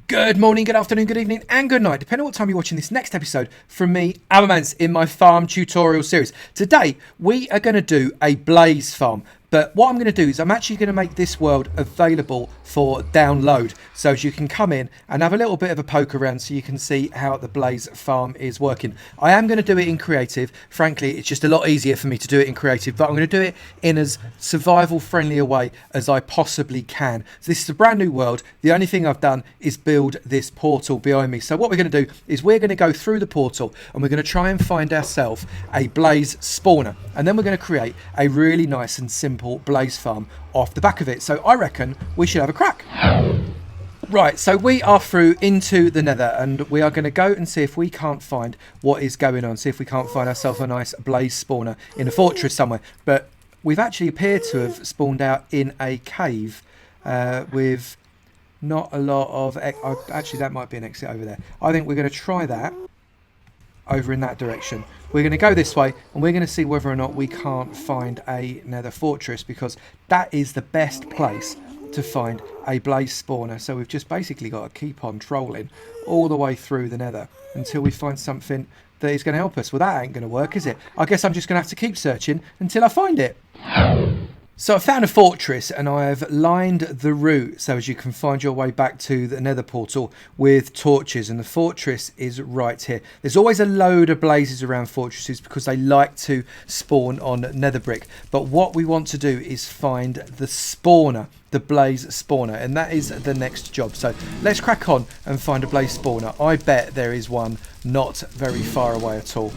Good morning, good afternoon, good evening, and good night, depending on what time you're watching this next episode from me, Avomance, in my farm tutorial series. Today, we are going to do a blaze farm. But what I'm going to do is I'm actually going to make this world available for download. So as you can come in and have a little bit of a poke around so you can see how the blaze farm is working. I am going to do it in creative. Frankly, it's just a lot easier for me to do it in creative, but I'm going to do it in as survival friendly a way as I possibly can. So this is a brand new world. The only thing I've done is build this portal behind me. So what we're going to do is we're going to go through the portal and we're going to try and find ourselves a blaze spawner. And then we're going to create a really nice and simple blaze farm off the back of it. So I reckon we should have a crack. Right, so we are through into the nether and we are going to go and see if we can't find what is going on. See if we can't find ourselves a nice blaze spawner in a fortress somewhere. But we've actually appeared to have spawned out in a cave with not a lot of... actually, that might be an exit over there. I think we're going to try that over in that direction. We're going to go this way and we're going to see whether or not we can't find a nether fortress, because that is the best place to find a blaze spawner. So we've just basically got to keep on trolling all the way through the nether until we find something that is going to help us. Well, that ain't going to work, is it? I guess I'm just going to have to keep searching until I find it. So I found a fortress and I have lined the route so as you can find your way back to the nether portal with torches, and the fortress is right here. There's always a load of blazes around fortresses because they like to spawn on nether brick, but what we want to do is find the spawner, the blaze spawner, and that is the next job. So let's crack on and find a blaze spawner. I bet there is one not very far away at all.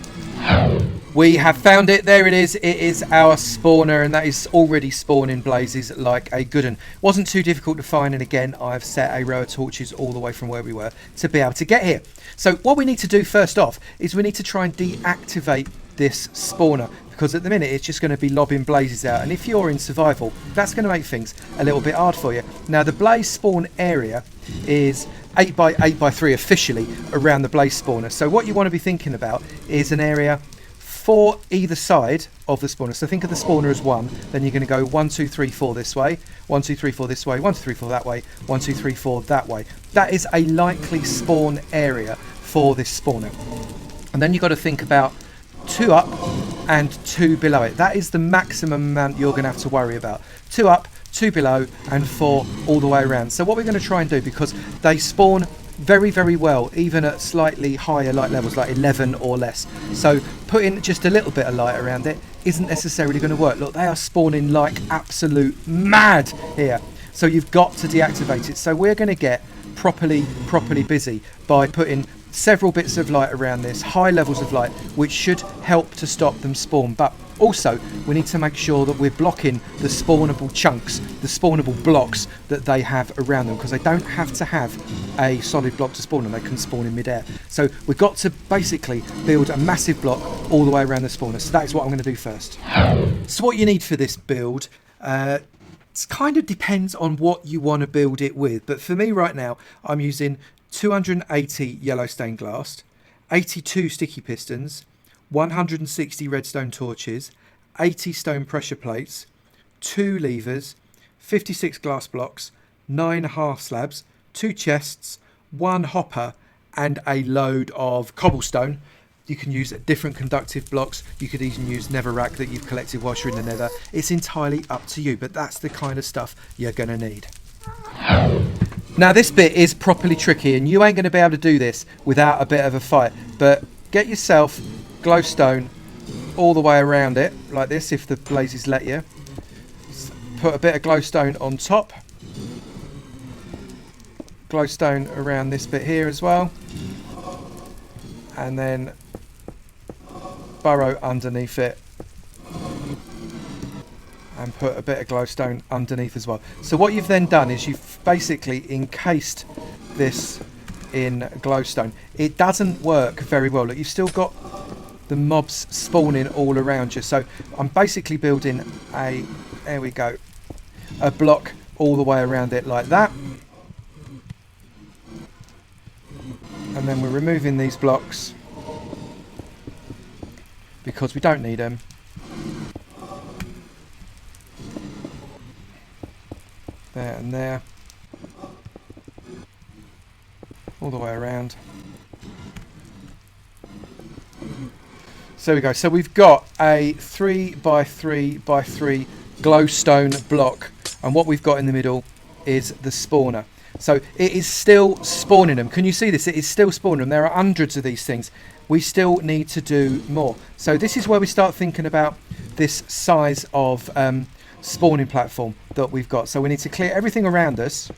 We have found it. There it is. It is our spawner, and that is already spawning blazes like a good one. Wasn't too difficult to find, and again I've set a row of torches all the way from where we were to be able to get here. So what we need to do first off is we need to try and deactivate this spawner, because at the minute it's just going to be lobbing blazes out, and if you're in survival that's going to make things a little bit hard for you. Now the blaze spawn area is 8 by 8 by 3 officially around the blaze spawner. So what you want to be thinking about is an area for either side of the spawner. So think of the spawner as one, then you're going to go 1 2 3 4 this way, 1 2 3 4 this way, 1 2 3 4 that way, 1 2 3 4 that way. That is a likely spawn area for this spawner. And then you've got to think about 2 up and 2 below it. That is the maximum amount you're going to have to worry about. 2 up, 2 below, and 4 all the way around. So what we're going to try and do, because they spawn very, very well, even at slightly higher light levels, like 11 or less. So putting just a little bit of light around it isn't necessarily going to work. Look, they are spawning like absolute mad here. So you've got to deactivate it. So we're going to get properly busy by putting several bits of light around this, high levels of light, which should help to stop them spawn. But also we need to make sure that we're blocking the spawnable chunks, the spawnable blocks that they have around them, because they don't have to have a solid block to spawn and they can spawn in midair. So we've got to basically build a massive block all the way around the spawner. So that is what I'm going to do first. So what you need for this build, it kind of depends on what you want to build it with, but for me right now I'm using 280 yellow stained glass, 82 sticky pistons, 160 redstone torches, 80 stone pressure plates, 2 levers, 56 glass blocks, 9 half slabs, 2 chests, 1 hopper, and a load of cobblestone. You can use different conductive blocks. You could even use netherrack that you've collected whilst you're in the nether. It's entirely up to you, but that's the kind of stuff you're going to need. Now this bit is properly tricky and you ain't going to be able to do this without a bit of a fight, but get yourself glowstone all the way around it like this if the blazes let you. Put a bit of glowstone on top, glowstone around this bit here as well, and then burrow underneath it and put a bit of glowstone underneath as well. So what you've then done is you've basically encased this in glowstone. It doesn't work very well. Look, you've still got the mobs spawning all around you. So I'm basically building a, there we go, a block all the way around it like that. And then we're removing these blocks because we don't need them. There and there. all the way around. So there we go. So we've got a 3 by 3 by 3 glowstone block, and what we've got in the middle is the spawner. So it is still spawning them. Can you see this? It is still spawning them. There are hundreds of these things. We still need to do more. So this is where we start thinking about this size of spawning platform that we've got. So we need to clear everything around us.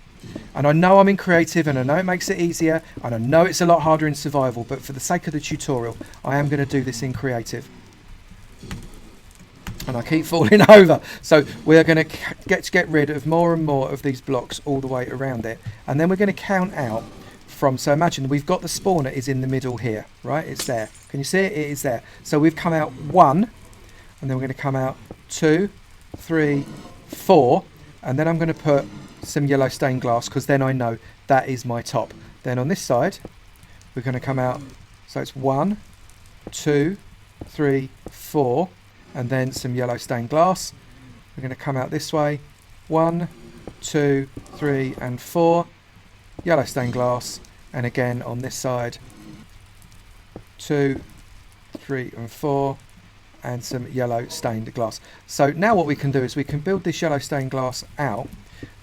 And I know I'm in creative, and I know it makes it easier, and I know it's a lot harder in survival, but for the sake of the tutorial, I am going to do this in creative. And I keep falling over. So we're going to get rid of more and more of these blocks all the way around it. And then we're going to count out from, so imagine we've got the spawner is in the middle here, right? It's there. Can you see it? It is there. So we've come out 1, and then we're going to come out 2, 3, 4, and then I'm going to put some yellow stained glass, because then I know that is my top. Then on this side we're going to come out, so it's 1, 2, 3, 4, and then some yellow stained glass. We're going to come out this way, 1, 2, 3 and 4, yellow stained glass, and again on this side 2, 3 and 4, and some yellow stained glass. So now what we can do is we can build this yellow stained glass out,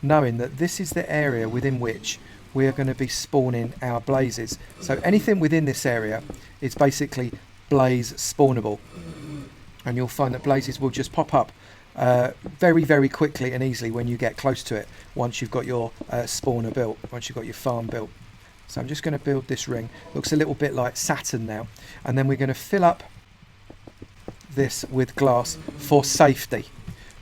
knowing that this is the area within which we are going to be spawning our blazes. So anything within this area is basically blaze spawnable, and you'll find that blazes will just pop up very, very quickly and easily when you get close to it, once you've got your spawner built, once you've got your farm built. So I'm just going to build this ring. Looks a little bit like Saturn now, and then we're going to fill up this with glass for safety.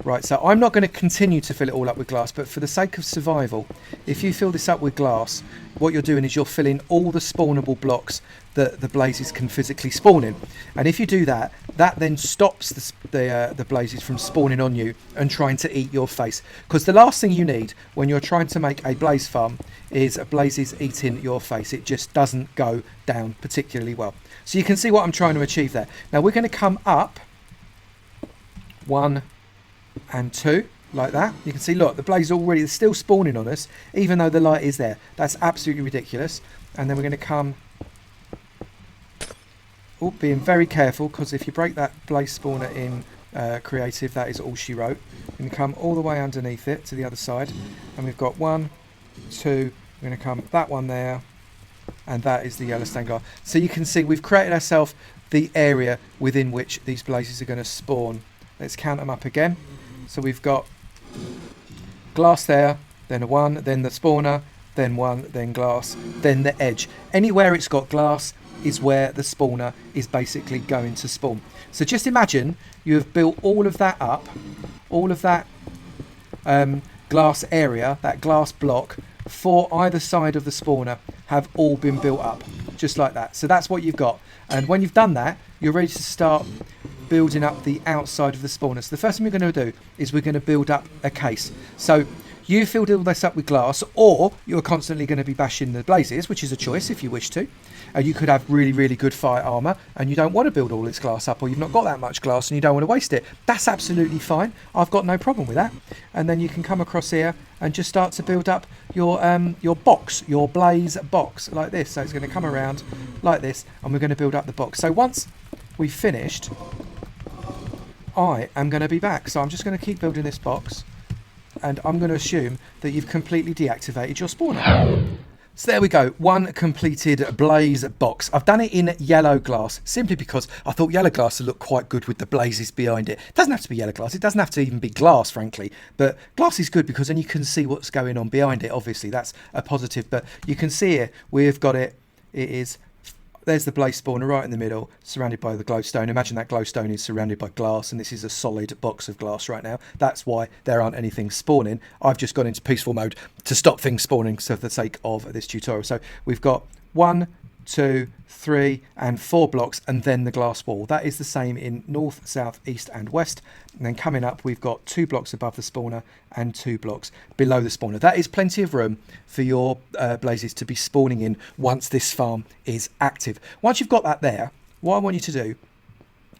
Right, so I'm not going to continue to fill it all up with glass, but for the sake of survival, if you fill this up with glass, what you're doing is you're filling all the spawnable blocks that the blazes can physically spawn in. And if you do that, that then stops the blazes from spawning on you and trying to eat your face. Because the last thing you need when you're trying to make a blaze farm is blazes eating your face. It just doesn't go down particularly well. So you can see what I'm trying to achieve there. Now we're going to come up 1 and 2 like that. You can see, look, the blaze already is still spawning on us even though the light is there. That's absolutely ridiculous. And then we're going to come, being very careful, because if you break that blaze spawner in creative, that is all she wrote. We're going to come all the way underneath it to the other side, and we've got 1, 2, we're going to come that one there, and that is the yellow stained glass. So you can see we've created ourselves the area within which these blazes are going to spawn. Let's count them up again. So we've got glass there, then a 1, then the spawner, then 1, then glass, then the edge. Anywhere it's got glass is where the spawner is basically going to spawn. So just imagine you have built all of that up, all of that glass area, that glass block for either side of the spawner have all been built up, just like that. So that's what you've got. And when you've done that, you're ready to start building up the outside of the spawner. So the first thing we're going to do is we're going to build up a case. So you filled all this up with glass, or you're constantly going to be bashing the blazes, which is a choice if you wish to. You could have really, really good fire armor and you don't want to build all this glass up, or you've not got that much glass and you don't want to waste it. That's absolutely fine. I've got no problem with that. And then you can come across here and just start to build up your box, your blaze box, like this. So it's going to come around like this, and we're going to build up the box. So once we've finished, I am going to be back. So I'm just going to keep building this box, and I'm going to assume that you've completely deactivated your spawner. So there we go, one completed blaze box. I've done it in yellow glass simply because I thought yellow glass would look quite good with the blazes behind it. It doesn't have to be yellow glass, it doesn't have to even be glass, frankly, but glass is good because then you can see what's going on behind it. Obviously that's a positive, but you can see here we've got it. There's the blaze spawner right in the middle, surrounded by the glowstone. Imagine that glowstone is surrounded by glass, and this is a solid box of glass right now. That's why there aren't anything spawning. I've just gone into peaceful mode to stop things spawning for the sake of this tutorial. So we've got 1, 2, 3 and 4 blocks, and then the glass wall. That is the same in north, south, east and west. And then coming up, we've got 2 blocks above the spawner and 2 blocks below the spawner. That is plenty of room for your blazes to be spawning in once this farm is active. Once you've got that there, what I want you to do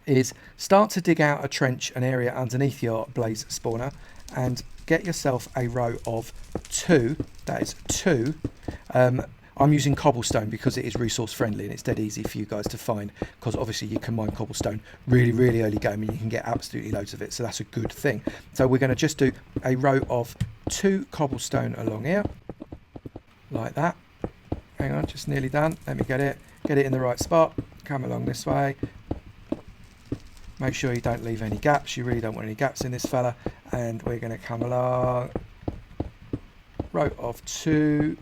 is start to dig out a trench, an area underneath your blaze spawner, and get yourself a row of 2. That is 2. I'm using cobblestone because it is resource friendly and it's dead easy for you guys to find, because obviously you can mine cobblestone really early game and you can get absolutely loads of it, so that's a good thing. So we're going to just do a row of 2 cobblestone along here, like that. Hang on, just nearly done. Let me get it in the right spot. Come along this way. Make sure you don't leave any gaps. You really don't want any gaps in this fella. And we're going to come along. Row of 2.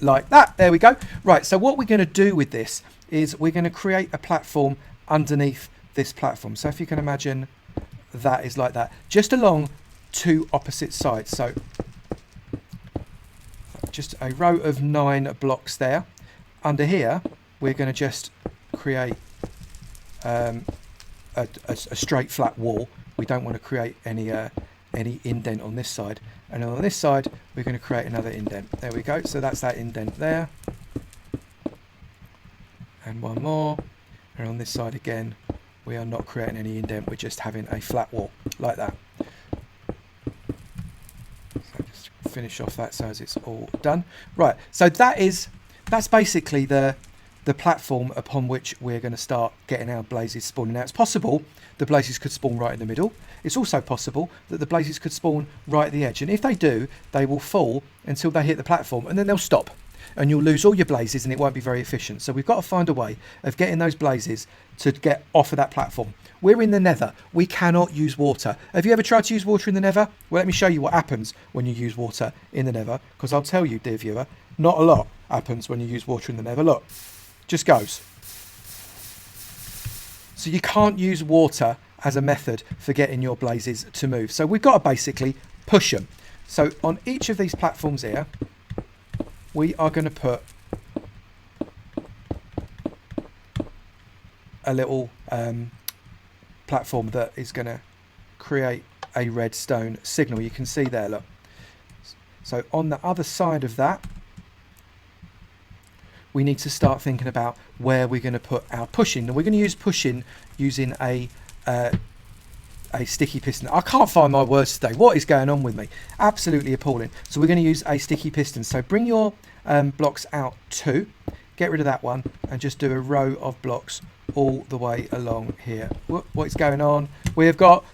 Like that. There we go. Right, so what we're going to do with this is we're going to create a platform underneath this platform. So if you can imagine, that is like that. Just along 2 opposite sides. So just a row of 9 blocks there. Under here, we're going to just create a straight flat wall. We don't want to create any indent on this side, and on this side we're going to create another indent. There we go. So that's that indent there, and one more, and on this side again we are not creating any indent, we're just having a flat wall like that. So just finish off that so as it's all done. Right, so that's basically the platform upon which we're going to start getting our blazes spawning. Now, it's possible the blazes could spawn right in the middle. It's also possible that the blazes could spawn right at the edge, and if they do, they will fall until they hit the platform, and then they'll stop, and you'll lose all your blazes and it won't be very efficient. So we've got to find a way of getting those blazes to get off of that platform. We're in the nether. We cannot use water. Have you ever tried to use water in the nether? Well, let me show you what happens when you use water in the nether, because I'll tell you, dear viewer, not a lot happens when you use water in the nether. Look, just goes. So you can't use water as a method for getting your blazes to move. So we've got to basically push them. So on each of these platforms here, we are going to put a little platform that is going to create a redstone signal. You can see there, look. So on the other side of that, we need to start thinking about where we're going to put our pushing. And we're going to use pushing using a sticky piston. I can't find my words today. What is going on with me? Absolutely appalling. So we're going to use a sticky piston. So bring your blocks out 2, get rid of that one, and just do a row of blocks all the way along here. What is going on? We've got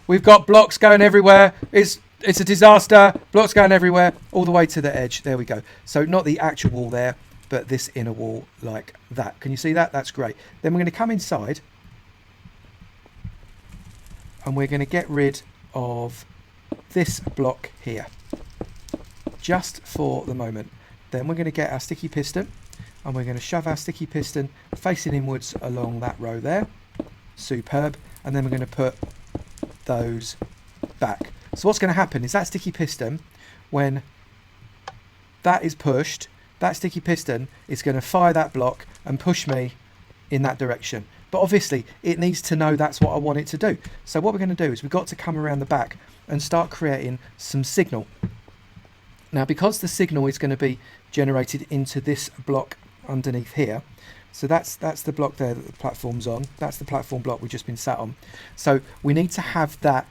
blocks going everywhere. It's a disaster. Blocks going everywhere all the way to the edge. There we go. So not the actual wall there, but this inner wall like that. Can you see that? That's great. Then we're going to come inside and we're going to get rid of this block here just for the moment. Then we're going to get our sticky piston and we're going to shove our sticky piston facing inwards along that row there. Superb. And then we're going to put those back. So what's going to happen is that sticky piston, when that is pushed, that sticky piston is going to fire that block and push me in that direction. But obviously it needs to know that's what I want it to do. So what we're going to do is we've got to come around the back and start creating some signal. Now, because the signal is going to be generated into this block underneath here, so that's the block there that the platform's on. That's the platform block we've just been sat on. So we need to have that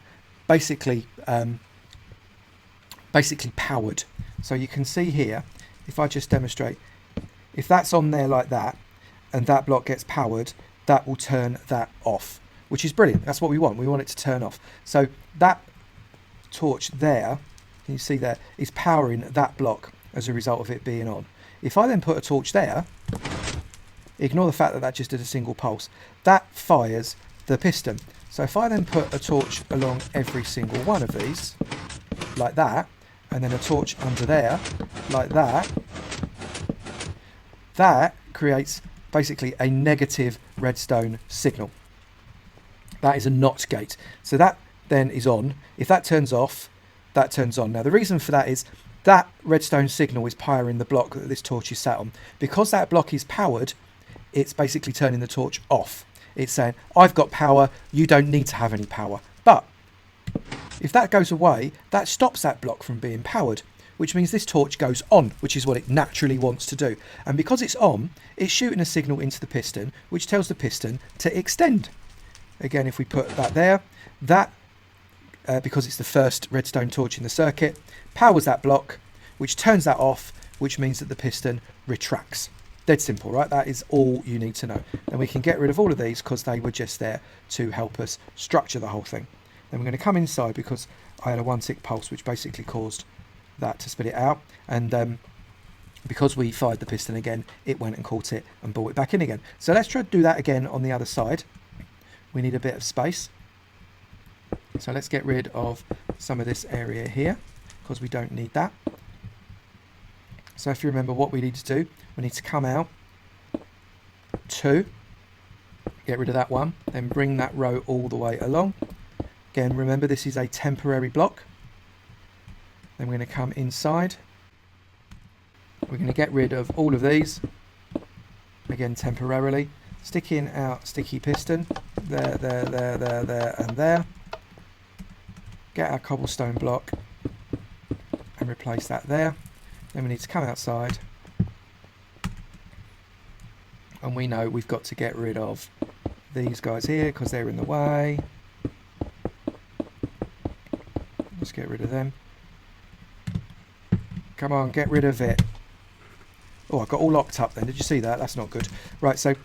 basically powered. So you can see here, if I just demonstrate, if that's on there like that and that block gets powered, that will turn that off, which is brilliant. That's what we want. We want it to turn off. So that torch there, can you see there, is powering that block as a result of it being on. If I then put a torch there, ignore the fact that that just did a single pulse, that fires the piston. So if I then put a torch along every single one of these, like that, and then a torch under there, like that, that creates basically a negative redstone signal. That is a NOT gate. So that then is on. If that turns off, that turns on. Now the reason for that is that redstone signal is powering the block that this torch is sat on. Because that block is powered, it's basically turning the torch off. It's saying, I've got power, you don't need to have any power. But if that goes away, that stops that block from being powered, which means this torch goes on, which is what it naturally wants to do. And because it's on, it's shooting a signal into the piston, which tells the piston to extend. Again, if we put that there, that, because it's the first redstone torch in the circuit, powers that block, which turns that off, which means that the piston retracts. Dead simple, right? That is all you need to know. Then we can get rid of all of these because they were just there to help us structure the whole thing. Then we're going to come inside because I had a 1 tick pulse, which basically caused that to spit it out. And because we fired the piston again, it went and caught it and brought it back in again. So let's try to do that again on the other side. We need a bit of space. So let's get rid of some of this area here because we don't need that. So if you remember what we need to do, we need to come out 2, get rid of that one, then bring that row all the way along. Again, remember this is a temporary block. Then we're going to come inside. We're going to get rid of all of these, again temporarily, sticking out sticky piston, there, and there. Get our cobblestone block and replace that there. Then we need to come outside, and we know we've got to get rid of these guys here because they're in the way. Let's get rid of them. Come on, get rid of it. Oh, I got all locked up then. Did you see that? That's not good. Right, so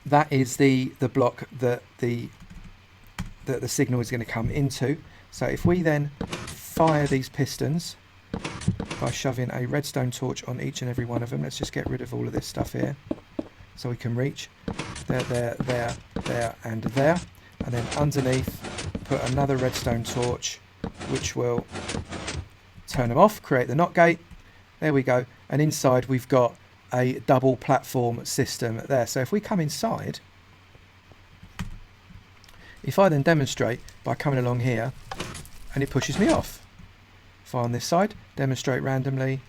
that is the block that the signal is going to come into. So if we then fire these pistons by shoving a redstone torch on each and every one of them, let's just get rid of all of this stuff here so we can reach there, and there. And then underneath, put another redstone torch, which will turn them off, create the NOT gate. There we go. And inside we've got a double platform system there. So if we come inside, if I then demonstrate by coming along here, and it pushes me off. If I on this side, demonstrate randomly,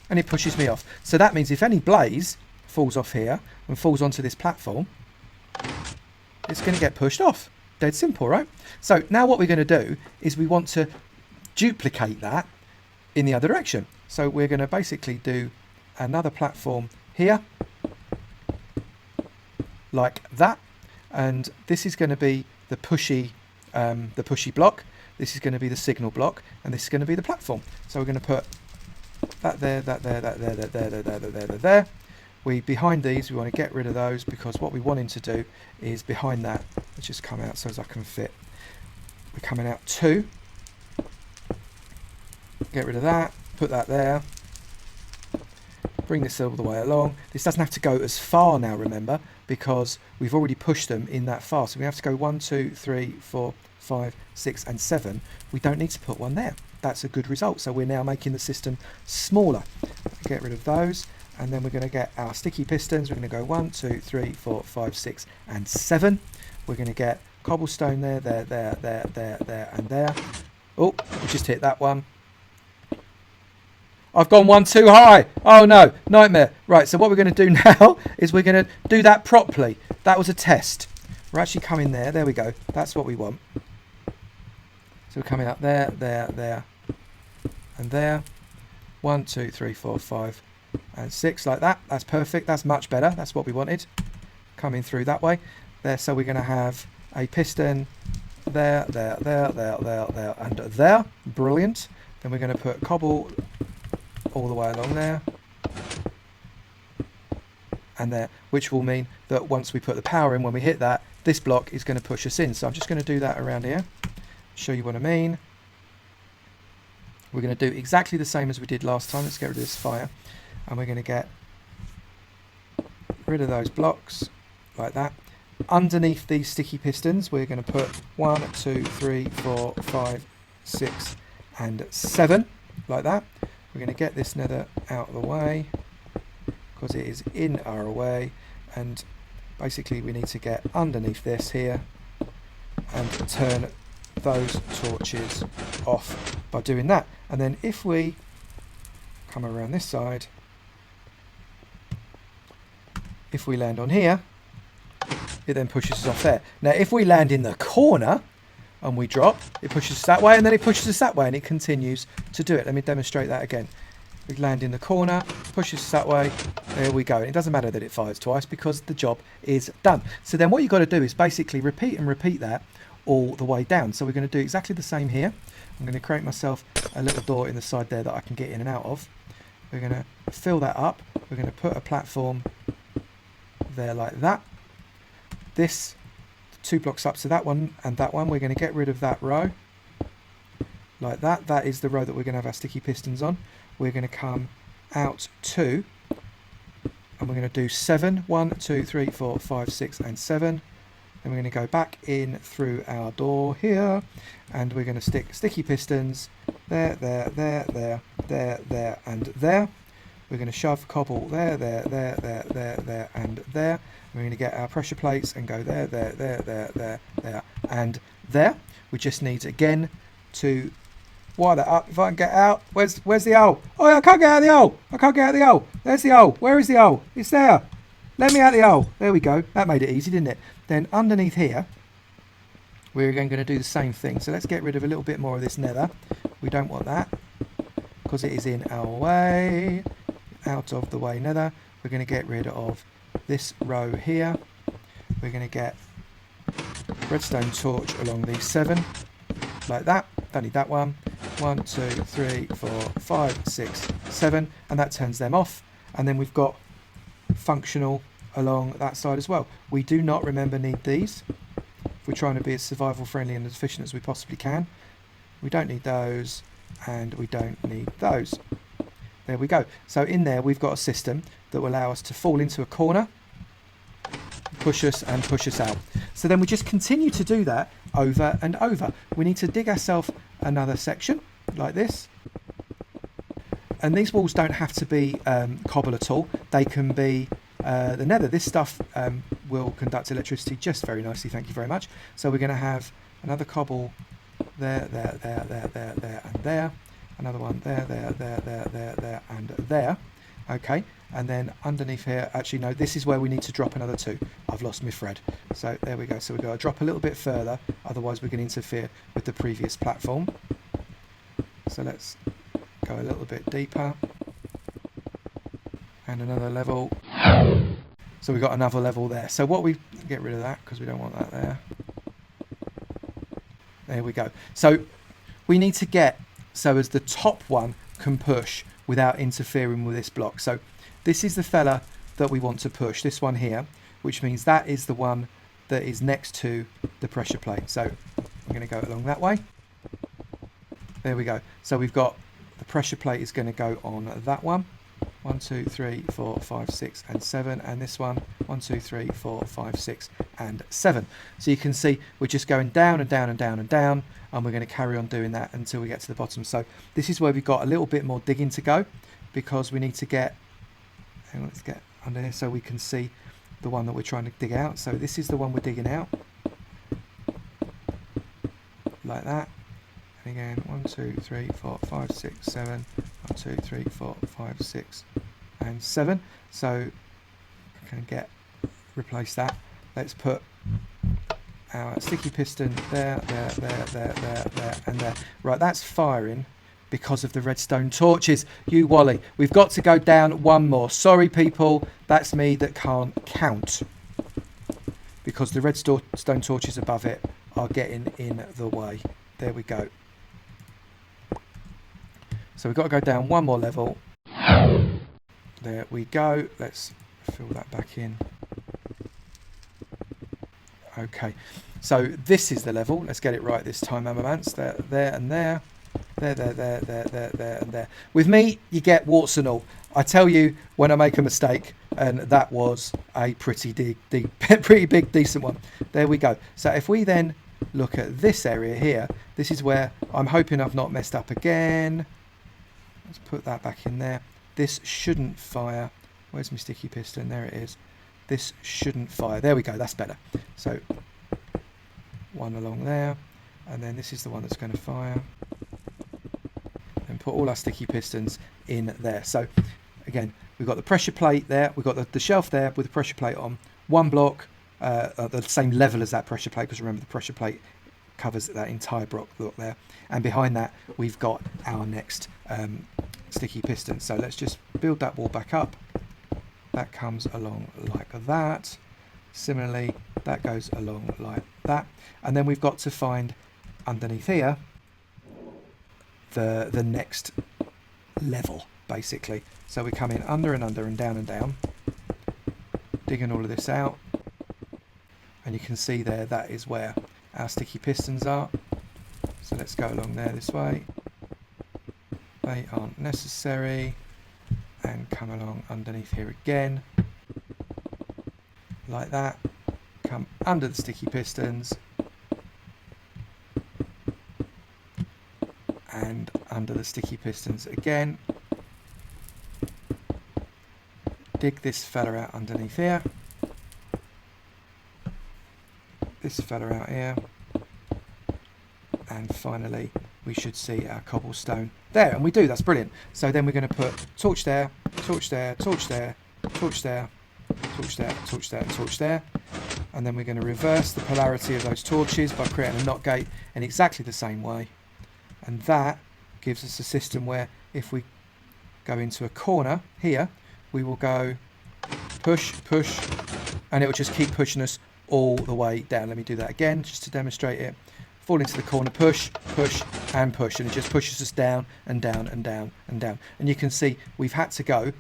and it pushes me off. So that means if any blaze falls off here and falls onto this platform, it's going to get pushed off. Dead simple, right? So now what we're going to do is we want to duplicate that in the other direction. So we're going to basically do another platform here, like that. And this is going to be the pushy block. This is going to be the signal block, and this is going to be the platform. So we're going to put that there, that there, that there, that there, that there, that there, that there. Behind these, we want to get rid of those because what we want him to do is behind that. Let's just come out so as I can fit. We're coming out 2. Get rid of that. Put that there. Bring this all the way along. This doesn't have to go as far now, remember, because we've already pushed them in that far. So we have to go 1, 2, 3, 4, 5, 6, and 7. We don't need to put one there. That's a good result. So we're now making the system smaller. Get rid of those. And then we're going to get our sticky pistons. We're going to go 1, 2, 3, 4, 5, 6, and 7. We're going to get cobblestone there, and there. Oh, we just hit that one. I've gone one too high. Oh no, nightmare. Right, so what we're going to do now is we're going to do that properly. That was a test. We're actually coming there. There we go. That's what we want. So we're coming out there, and there. 1, 2, 3, 4, 5, and 6, like that. That's perfect. That's much better. That's what we wanted. Coming through that way. There. So we're going to have a piston there, and there. Brilliant. Then we're going to put cobble all the way along there and there, which will mean that once we put the power in, when we hit that, this block is going to push us in. So I'm just going to do that around here, show you what I mean. We're going to do exactly the same as we did last time. Let's get rid of this fire, and we're going to get rid of those blocks like that. Underneath these sticky pistons, we're going to put 1, 2, 3, 4, 5, 6, and 7, like that. We're going to get this nether out of the way because it is in our way, and basically we need to get underneath this here and turn those torches off by doing that. And then if we come around this side, if we land on here, it then pushes us off there. Now if we land in the corner and we drop, it pushes us that way, and then it pushes us that way, and it continues to do it. Let me demonstrate that again. We land in the corner, pushes us that way, there we go. And it doesn't matter that it fires twice because the job is done. So then what you've got to do is basically repeat and repeat that all the way down. So we're going to do exactly the same here. I'm going to create myself a little door in the side there that I can get in and out of. We're going to fill that up. We're going to put a platform there like that. This 2 blocks up to that one and that one. We're going to get rid of that row like that. That is the row that we're going to have our sticky pistons on. We're going to come out 2 and we're going to do 7. 1, 2, 3, 4, 5, 6 and 7. Then we're going to go back in through our door here and we're going to stick sticky pistons there, there, there, there, there, there and there. We're going to shove cobble there, there, there, there, there, there and there. We're going to get our pressure plates and go there, there, there, there, there, there and there. We just need again to wire that up. If I can get out, where's the hole? Oh, I can't get out of the hole. I can't get out of the hole. There's the hole. Where is the hole? It's there. Let me out the hole. There we go. That made it easy, didn't it? Then underneath here, we're again going to do the same thing. So let's get rid of a little bit more of this nether. We don't want that because it is in our way. Out of the way nether. We're going to get rid of this row here. We're going to get redstone torch along these 7 like that. Don't need that one. 1, 2, 3, 4, 5, 6, 7 and that turns them off. And then we've got functional along that side as well. We do not, remember, need these if we're trying to be as survival friendly and as efficient as we possibly can. We don't need those and we don't need those. There we go. So in there we've got a system that will allow us to fall into a corner, push us and push us out. So then we just continue to do that over and over. We need to dig ourselves another section like this. And these walls don't have to be cobble at all. They can be the nether. This stuff will conduct electricity just very nicely. Thank you very much. So we're going to have another cobble there, there, there, there, there, there, and there. Another one there, there, there, there, there, there, and there. Okay, and then underneath here, actually no, this is where we need to drop another 2. I've lost my thread. So there we go. So we've got to drop a little bit further, otherwise we're going to interfere with the previous platform. So let's go a little bit deeper. And another level. So we've got another level there. So what we get rid of that because we don't want that there. There we go. So we need to get so as the top one can push without interfering with this block. So this is the fella that we want to push, this one here, which means that is the one that is next to the pressure plate. So I'm going to go along that way. There we go. So we've got the pressure plate is going to go on that one. 1, 2, 3, 4, 5, 6 and 7, and this one 1, 2, 3, 4, 5, 6 and 7. So you can see we're just going down and down and down and down, and we're going to carry on doing that until we get to the bottom. So this is where we've got a little bit more digging to go, because we need to get, hang on, let's get under here so we can see the one that we're trying to dig out. So this is the one we're digging out like that. And again, 1, 2, 3, 4, 5, 6, 7. 1, 2, 3, 4, 5, 6 and 7. So I can replace that. Let's put our sticky piston there, there, there, there, there, there and there. Right, that's firing because of the redstone torches. You Wally, we've got to go down one more. Sorry people, that's me that can't count, because the redstone torches above it are getting in the way. There we go. So we've got to go down one more level. There we go. Let's fill that back in. Okay, so this is the level. Let's get it right this time, Avomance. There, there and there. There, there, there, there, there, there and there. With me, you get warts and all. I tell you when I make a mistake, and that was a pretty big, decent one. There we go. So if we then look at this area here, this is where I'm hoping I've not messed up again. Let's put that back in there. This shouldn't fire. Where's my sticky piston? There it is. This shouldn't fire. There we go. That's better. So one along there, and then this is the one that's going to fire. And put all our sticky pistons in there. So again, we've got the pressure plate there. We've got the shelf there with the pressure plate on. One block, the same level as that pressure plate, because remember the pressure plate covers that entire block there. And behind that, we've got our next sticky piston. So let's just build that wall back up. That comes along like that. Similarly, that goes along like that. And then we've got to find underneath here the next level, basically. So we come in under and under and down, digging all of this out. And you can see there, that is where our sticky pistons are. So let's go along there this way. They aren't necessary. And come along underneath here again. Like that. Come under the sticky pistons. And under the sticky pistons again. Dig this fella out underneath here. This fella out here. And finally we should see our cobblestone there, and we do. That's brilliant. So then we're going to put torch there, torch there, torch there, torch there, torch there, torch there, torch there, and then we're going to reverse the polarity of those torches by creating a NOT gate in exactly the same way. And that gives us a system where if we go into a corner here, we will go push, push, and it will just keep pushing us all the way down. Let me do that again just to demonstrate it. Fall into the corner, push, push, and push, and it just pushes us down and down and down and down. And you can see we've had to go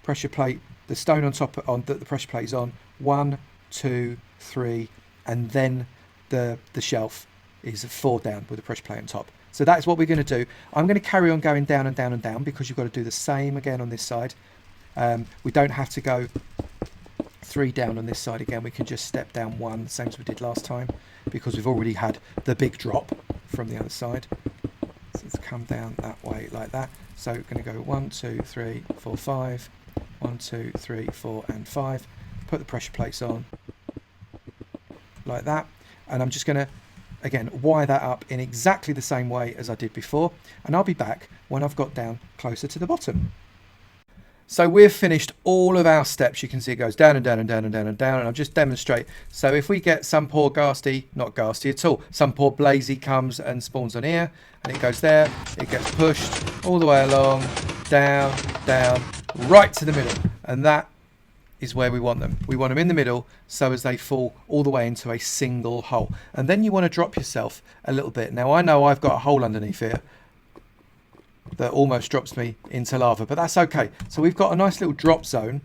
pressure plate, the stone on top on that the pressure plate is on, 1, 2, 3, and then the shelf is 4 down with the pressure plate on top. So that's what we're going to do. I'm going to carry on going down and down and down because you've got to do the same again on this side. We don't have to go 3 down on this side again. We can just step down 1, the same as we did last time, because we've already had the big drop from the other side. So let's come down that way like that. So we're going to go 1, 2, 3, 4, 5. 1, 2, 3, 4, and 5. Put the pressure plates on like that, and I'm just going to again wire that up in exactly the same way as I did before, and I'll be back when I've got down closer to the bottom. So we've finished all of our steps. You can see it goes down and down and down and down and down, and I'll just demonstrate. So if we get some poor ghasty, not ghasty at all, some poor blazy comes and spawns on here, and it goes there, it gets pushed all the way along, down, down, right to the middle, and that is where we want them. We want them in the middle so as they fall all the way into a single hole. And then you want to drop yourself a little bit. Now I know I've got a hole underneath here that almost drops me into lava, but that's okay. So we've got a nice little drop zone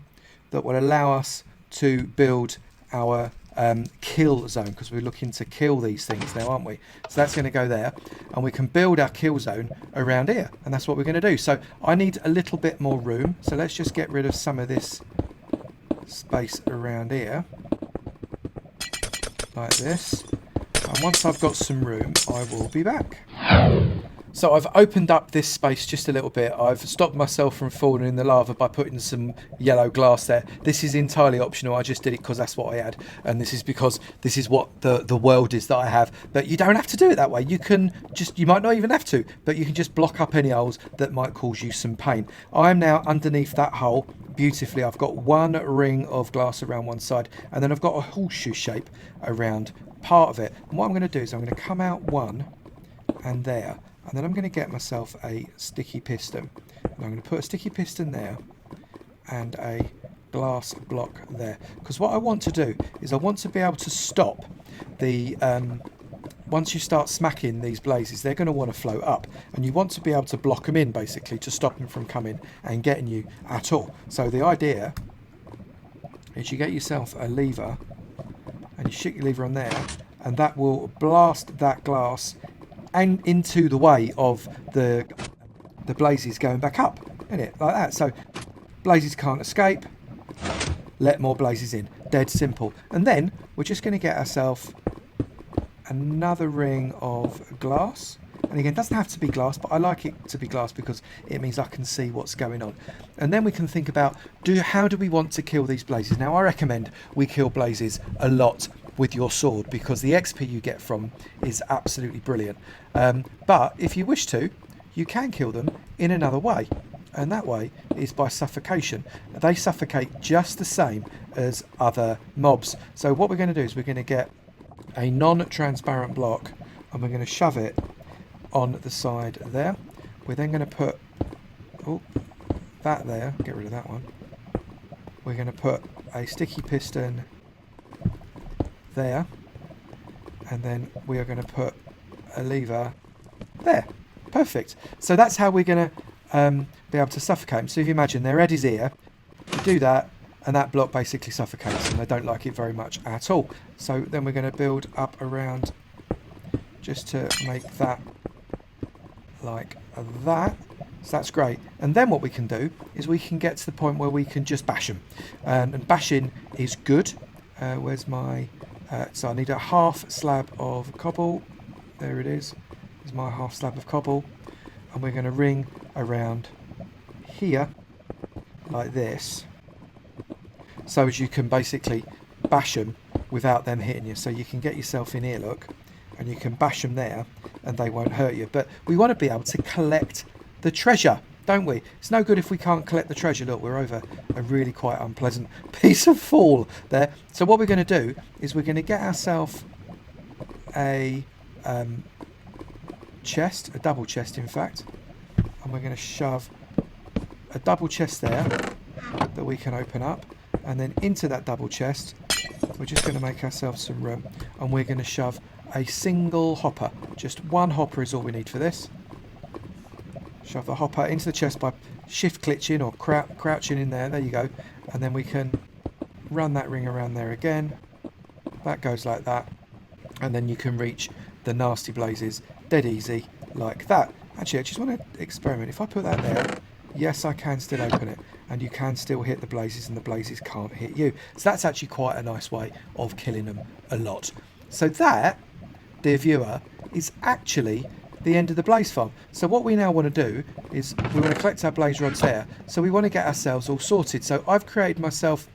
that will allow us to build our kill zone, because we're looking to kill these things now, aren't we? So that's going to go there, and we can build our kill zone around here, and that's what we're going to do. So I need a little bit more room, so let's just get rid of some of this space around here like this, and once I've got some room I will be back. So I've opened up this space just a little bit. I've stopped myself from falling in the lava by putting some yellow glass there. This is entirely optional. I just did it because that's what I had, and this is because this is what the world is that I have. But you don't have to do it that way. You can just, you might not even have to, but you can just block up any holes that might cause you some pain. I am now underneath that hole beautifully. I've got one ring of glass around one side, and then I've got a horseshoe shape around part of it. And what I'm going to do is I'm going to come out one and there, and then I'm going to get myself a sticky piston, and I'm going to put a sticky piston there and a glass block there, because what I want to do is I want to be able to stop the once you start smacking these blazes, they're going to want to float up, and you want to be able to block them in basically to stop them from coming and getting you at all. So the idea is you get yourself a lever and you stick your lever on there, and that will blast that glass and into the way of the blazes going back up, isn't it? Like that. So blazes can't escape, let more blazes in. Dead simple. And then we're just going to get ourselves another ring of glass. And again, it doesn't have to be glass, but I like it to be glass because it means I can see what's going on. And then we can think about how do we want to kill these blazes. Now I recommend we kill blazes a lot with your sword, because the XP you get from is absolutely brilliant. But if you wish to, you can kill them in another way, and that way is by suffocation. They suffocate just the same as other mobs. So what we're going to do is we're going to get a non-transparent block, and we're going to shove it on the side there. We're then going to put that there, get rid of that one. We're going to put a sticky piston there, and then we are going to put a lever there. Perfect. So that's how we're going to be able to suffocate them. So if you imagine their head is here, you do that, and that block basically suffocates them. They don't like it very much at all. So then we're going to build up around just to make that like that. So that's great. And then what we can do is we can get to the point where we can just bash them. And bashing is good. Where's my... so I need a half slab of cobble. There it is. There's my half slab of cobble. And we're going to ring around here like this. So as you can basically bash them without them hitting you. So you can get yourself in here, look. And you can bash them there and they won't hurt you. But we want to be able to collect the treasure, don't we? It's no good if we can't collect the treasure. Look, we're over a really quite unpleasant piece of fall there. So what we're going to do is we're going to get ourselves a chest, a double chest in fact, and we're going to shove a double chest there that we can open up, and then into that double chest we're just going to make ourselves some room, and we're going to shove a single hopper. Just one hopper is all we need for this. Shove the hopper into the chest by shift glitching or crouching in there. There you go. And then we can run that ring around there again. That goes like that. And then you can reach the nasty blazes dead easy like that. Actually, I just want to experiment. If I put that there, yes, I can still open it. And you can still hit the blazes and the blazes can't hit you. So that's actually quite a nice way of killing them a lot. So that, dear viewer, is actually the end of the blaze farm. So what we now want to do is we want to collect our blaze rods there. So we want to get ourselves all sorted. So I've created myself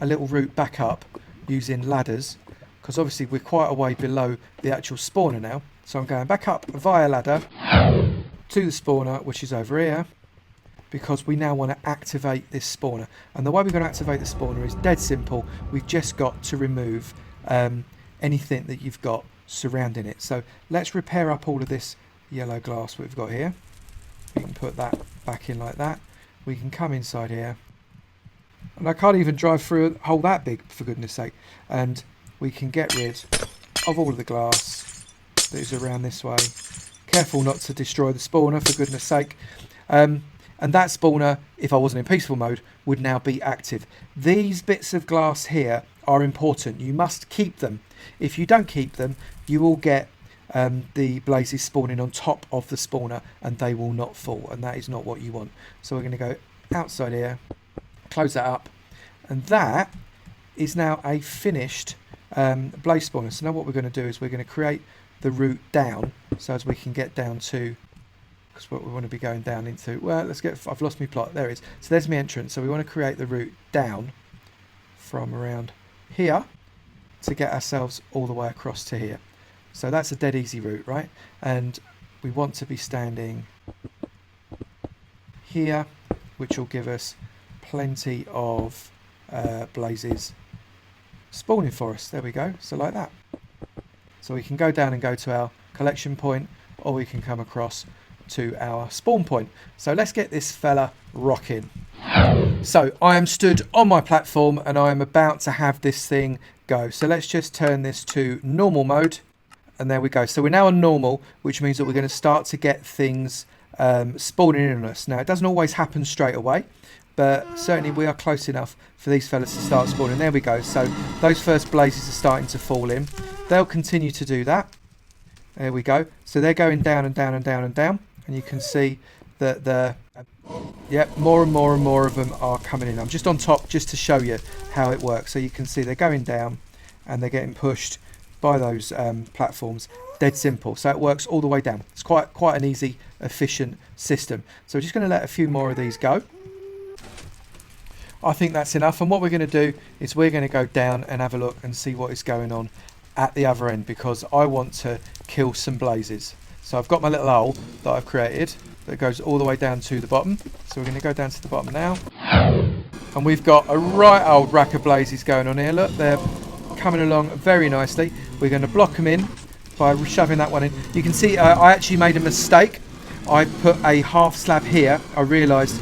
a little route back up using ladders, because obviously we're quite a way below the actual spawner now. So I'm going back up via ladder to the spawner, which is over here, because we now want to activate this spawner. And the way we're going to activate the spawner is dead simple. We've just got to remove anything that you've got surrounding it. So let's repair up all of this yellow glass we've got here. We can put that back in like that. We can come inside here, and I can't even drive through a hole that big, for goodness sake. And we can get rid of all of the glass that is around this way. Careful not to destroy the spawner, for goodness sake. And that spawner, if I wasn't in peaceful mode, would now be active. These bits of glass here are important. You must keep them. If you don't keep them, you will get the blazes spawning on top of the spawner and they will not fall, and that is not what you want. So we're going to go outside here, close that up, and that is now a finished blaze spawner. So now what we're going to do is we're going to create the route down, so as we can get down to, because what we want to be going down into, well, let's get, I've lost my plot, there it is. So there's my entrance. So we want to create the route down from around here to get ourselves all the way across to here. So that's a dead easy route, right? And we want to be standing here, which will give us plenty of blazes spawning for us. There we go. So like that. So we can go down and go to our collection point, or we can come across to our spawn point. So let's get this fella rocking. So I am stood on my platform and I am about to have this thing go. So let's just turn this to normal mode, and there we go. So we're now on normal, which means that we're going to start to get things spawning in on us. Now it doesn't always happen straight away, but certainly we are close enough for these fellas to start spawning. There we go. So those first blazes are starting to fall in. They'll continue to do that. There we go. So they're going down and down and down and down, and you can see that the more and more and more of them are coming in. I'm just on top just to show you how it works. So you can see they're going down and they're getting pushed by those platforms. Dead simple. So it works all the way down. It's quite an easy, efficient system. So we're just going to let a few more of these go. I think that's enough, and what we're going to do is we're going to go down and have a look and see what is going on at the other end, because I want to kill some blazes. So I've got my little hole that I've created that goes all the way down to the bottom. So we're going to go down to the bottom now, and we've got a right old rack of blazes going on here. Look, they're coming along very nicely. We're going to block them in by shoving that one in. You can see I actually made a mistake. I put a half slab here. I realised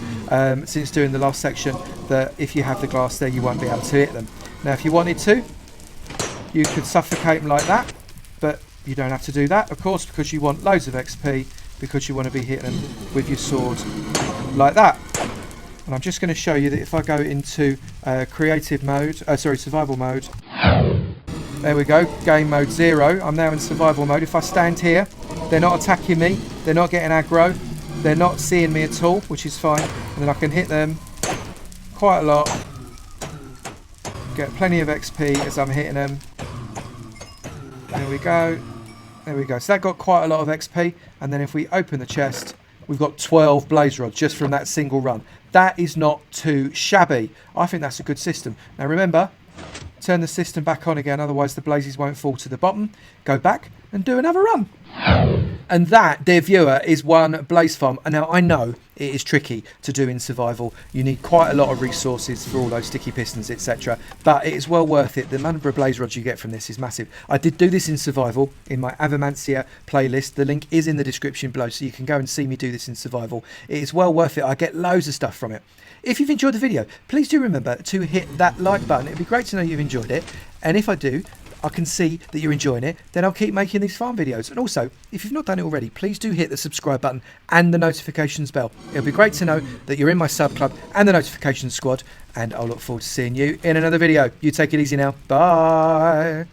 since doing the last section that if you have the glass there, you won't be able to hit them. Now if you wanted to, You could suffocate them like that, but you don't have to do that, of course, because you want loads of XP, because you want to be hitting them with your sword like that. And I'm just going to show you that if I go into creative mode, survival mode. There we go, game mode 0. I'm now in survival mode. If I stand here, they're not attacking me, they're not getting aggro, they're not seeing me at all, which is fine. And then I can hit them quite a lot, get plenty of XP as I'm hitting them. There we go. There we go. So that got quite a lot of XP. And then if we open the chest, we've got 12 blaze rods just from that single run. That is not too shabby. I think that's a good system. Now remember, turn the system back on again, otherwise the blazes won't fall to the bottom. Go back and do another run. And that, dear viewer, is one blaze farm. And now I know it is tricky to do in survival. You need quite a lot of resources for all those sticky pistons, etc. But it is well worth it. The number of blaze rods you get from this is massive. I did do this in survival in my Avomance playlist. The link is in the description below, so you can go and see me do this in survival. It is well worth it. I get loads of stuff from it. If you've enjoyed the video, please do remember to hit that like button. It'd be great to know you've enjoyed it. And if I do, I can see that you're enjoying it, then I'll keep making these farm videos. And also, if you've not done it already, please do hit the subscribe button and the notifications bell. It'll be great to know that you're in my sub club and the notification squad, and I'll look forward to seeing you in another video. You take it easy now. Bye.